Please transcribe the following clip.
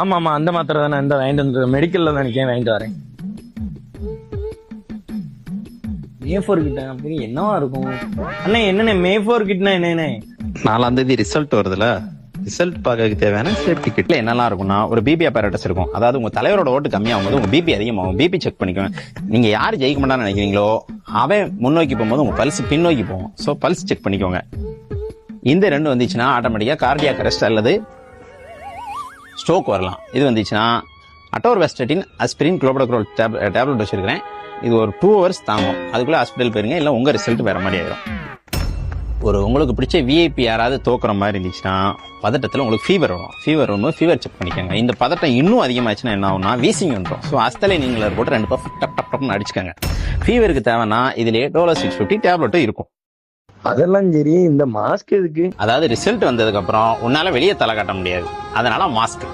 ஆமா ஆமா, அந்த மாத்திரை தானே இந்த வாங்கிட்டு வந்து மெடிக்கல்ல தான் நினைக்கிறேன், வாங்கிட்டு வரேன். மே4 கிட்ட அப்படின்னு என்னவா இருக்கும் அண்ணே? என்னண்ணே மே4 கிட்னா என்னண்ணே? 4ஆம் தேதி ரிசல்ட் வருதுல, ரிசல்ட் பார்க்கறதுக்கு தேவையான சேஃப்டி கிட்ல என்னெல்லாம் இருக்கும்னா, ஒரு பிபி apparatus இருக்கும். அதாவது உங்க தலைவரோட ஓட்டு கம்மியாகும் போது உங்க பிபி அதிகமாகும். பிபி செக் பண்ணிக்கோங்க. நீங்க யார் ஜெயிக்க மாட்டான்னு நினைக்கிறீங்களோ அவன் முன்னோக்கி போகும்போது உங்க பல்ஸ் பின்னோக்கி போகும். ஸோ பல்ஸ் செக் பண்ணிக்கோங்க. இந்த ரெண்டு வந்துச்சுன்னா ஆட்டோமேட்டிக்கா கார்டியாக் அரெஸ்ட் அல்லது ஸ்ட்ரோக் வரலாம். இது வந்துச்சுன்னா அட்டோர்வாஸ்டட்டின், அஸ்பிரின், குளோபடோக்ரோல் டேப்லெட் வச்சிருக்கிறேன். இது ஒரு 2 hours தாங்கும். அதுக்குள்ள ஹாஸ்பிட்டல் போயிருங்க, இல்லை உங்க ரிசல்ட் வேற மாதிரி ஆயிடும். உங்களுக்கு பிடிச்ச விஐபி யாராவது தோக்குற மாதிரி இருந்துச்சுன்னா பதட்டத்தில் உங்களுக்கு ஃபீவர் வரும். ஃபீவர் வரும்போது ஃபீவர் செக் பண்ணிக்கோங்க. இந்த பதட்டம் இன்னும் அதிகமாச்சுன்னா என்ன ஆகும்னா வீசிங் வந்துடும். ஸோ அஸ்தலை நீங்கள போட்டு 2 பஃப் டப் டப் டப்னு அடிச்சுக்கோங்க. ஃபீவருக்கு தேவைன்னா இதுலேயே டோலோ 650 டேப்லெட்டும் இருக்கும். அதெல்லாம் சரி, இந்த மாஸ்க் எதுக்கு? அதாவது ரிசல்ட் வந்ததுக்கு அப்புறம் உன்னால வெளியே தலை காட்ட முடியாது, அதனால மாஸ்க்.